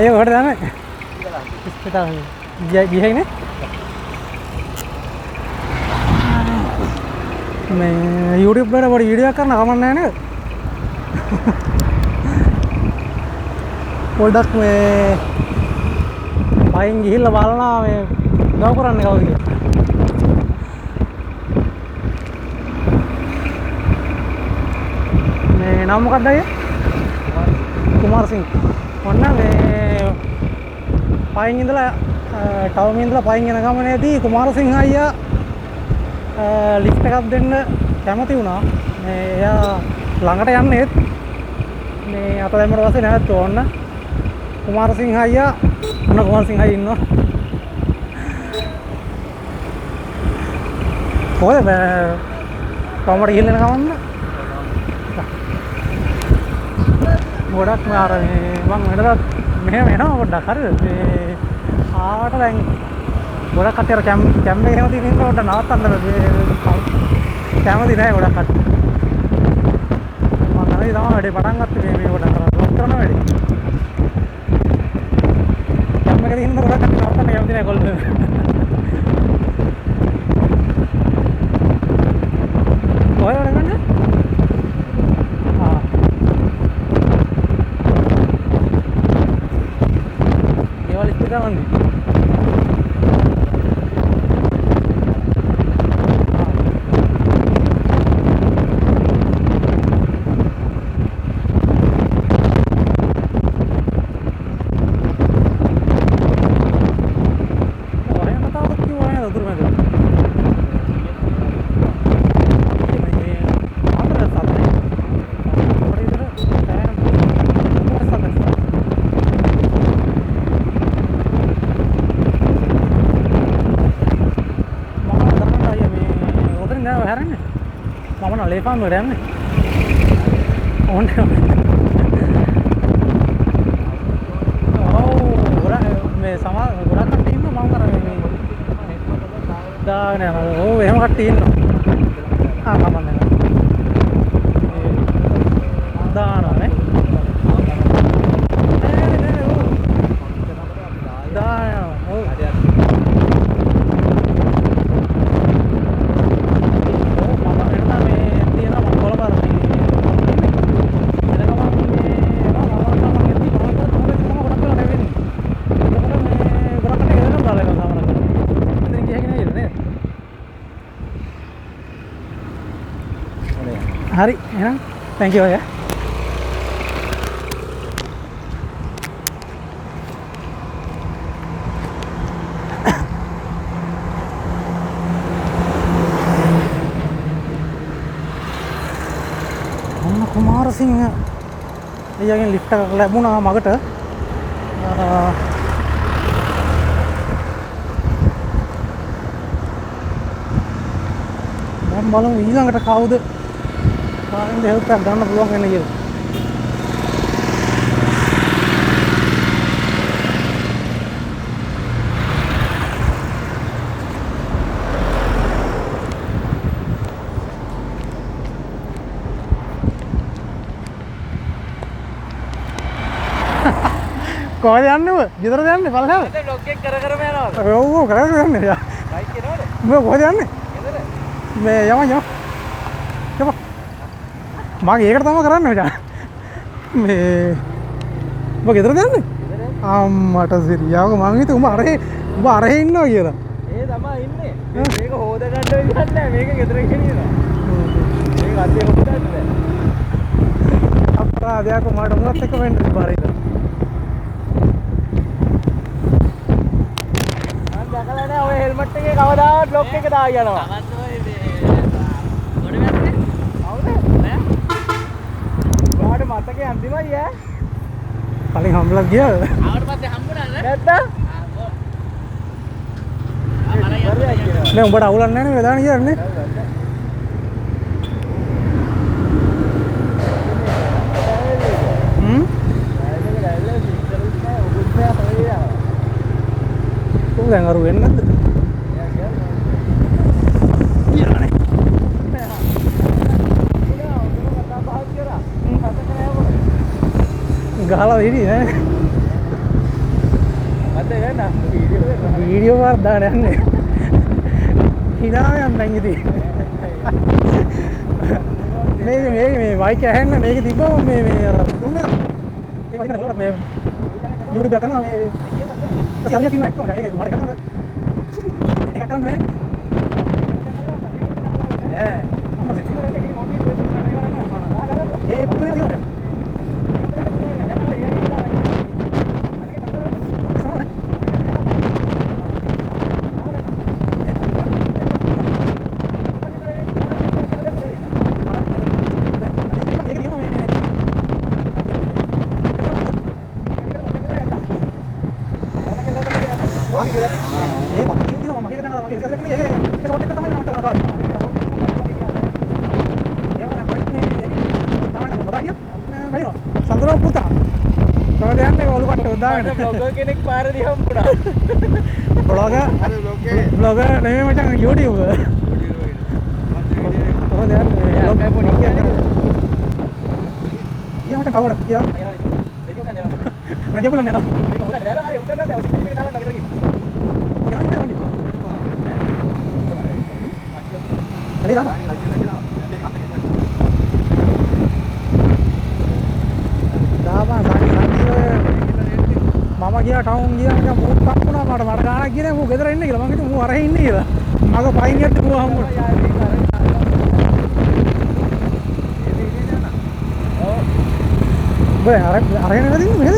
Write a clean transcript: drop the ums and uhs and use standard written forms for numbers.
අයියෝ කොහෙද යන්නේ? ඉස්පිතාල. ගියේ නේ? මේ YouTube වල පොඩි වීඩියෝ එකක් කරන්න කමක් නැහැ නේද? පොඩ්ඩක් මේ පයින් ගිහිල්ලා බලනවා මේ ගව කරන්නේ කවුද කියලා. මේ නම මොකක්ද අයියා? කුමාරසිංහ. ඔන්න මේ පයින් ඉඳලා ටවුන් ඉඳලා පයින් යන ගමනේදී කුමාරසිංහ අයියා ලිෆ්ට් එකක් දෙන්න කැමති වුණා. මේ එයා ළඟට යන්නේත් මේ අත දැම්මට පස්සේ නැවතුණා. ඔන්න කුමාරසිංහ අයියා ඔන්න කුමාරසිංහ අයියා ඉන්නවා. කොහෙද කොහමද ගිහින් යන ගමන්ද? ගොඩක් මාර මේ මම මෙතනත් මෙහෙම එනවා පොඩ්ඩක් හරිද? මේ ආවට දැන් ගොඩක් කට්ටිය අර කැම්ප් එකේ එහෙම තියෙන ඉන්න පොඩ්ඩක් නවත්තන්න කැමති නෑ ගොඩක් කට්ටිය. මම තමයි වැඩේ පටන් ගත්තේ මේ පොඩ්ඩක් ලොක් කරන වැඩේ. කැම්ප් එකේ ඉන්න ගොඩක් කට්ටිය නවත්තන්න කැමති නෑ කොල්ලෝ. කොහෙද ගන්නේ? Grande. Lepan udah nih. Oh, මේ සමා ගොඩක් කට්ටිය ඉන්නවා මම කරන්නේ මේ දාගෙන යනවා. ඔව් එහෙම කට්ටිය ඉන්නවා. කමන්නේ නැහැ. දානවා නේ. දානවා. ඔව්. Hari, ya, thank you ya. Om Kumarasinghe, එයාගෙන් ලිෆ්ට් එකක් ලැබුණා මගට. දැන් බලමු ඊළඟට කවුද පාරෙන් හෙල්ප් එකක් ගන්න පුළුවන් වෙන්නේ කියලා. කොහෙද යන්නේ? ගෙදරද යන්නේ? බලන්න. මම බ්ලොග් එක කර යනවා. ඔව් කර යන්නේ. බයික් එනවද? මම කොහෙද යන්නේ? ගෙදර. මේ යමු. මම ඒකට තමයි කරන්නේ මචං. මේ ඔබ ගෙදරද යන්නේ? අම්මට සිරියාව මං හිතුවා උඹ අරහේ ඉන්නවා කියලා. ඒ තමයි ඉන්නේ. මේක හොද ගන්න විදිහක් නැහැ. මේක ගෙදර ගෙනියනවා. මේක අතේ හොදන්න බෑ. අපරාධයක් මට මොකක්ද එක වෙන්නේ බාරිද. මම දැකලා නැහැ ඔය හෙල්මට් එකේ කවදාවත් ලොක් එක දාගෙන යනවා. මතකේ අන්තිමයි ඈ. කලින් හම්බුලා ගියා. ආවට පස්සේ හම්බුණා නේද? නැත්නම්? නෑ උඹට අවුලක් නැහැ නේ දාන කියන්නේ. දැන් අර වෙන්නේ නැද්ද? ගහලා ඉරි ඈ. වීඩියෝ එකක් දාන්න යන්නේ. hina යන්න ඉතින්. මේ මයික් ඇහෙන්න මේක තිබ්බම මේ අර දුන්නේ. ඒ වගේ මේ YouTube එක කරනවා මේ සතියක් ඉන්න එක්කම ඒක මට කරනවා. ඒක කරන්නේ. ඒ පුතේ දියුනේ. Sandro puta. Kalau dia nih kalau lupa udah. Blogger kenek පාරදී හම්බුණා. Blogger නෙමෙයි මචං YouTube. Oh dia blog pun dia. Iya macam kawan dia. Kerja bulan ya. Ini apa? දාපන් මම ගියා ටවුන් ගියා නිකන් මූට් පක් වුණා මට ගානක් ගියේ නෑ මූ ගෙදර ඉන්නේ කියලා මම හිතුවා මූ අරහේ ඉන්නේ කියලා මග පයින් යද්දි මූ හම්බුණා ඔව් බෑ අරගෙන නැතිව මෙහෙද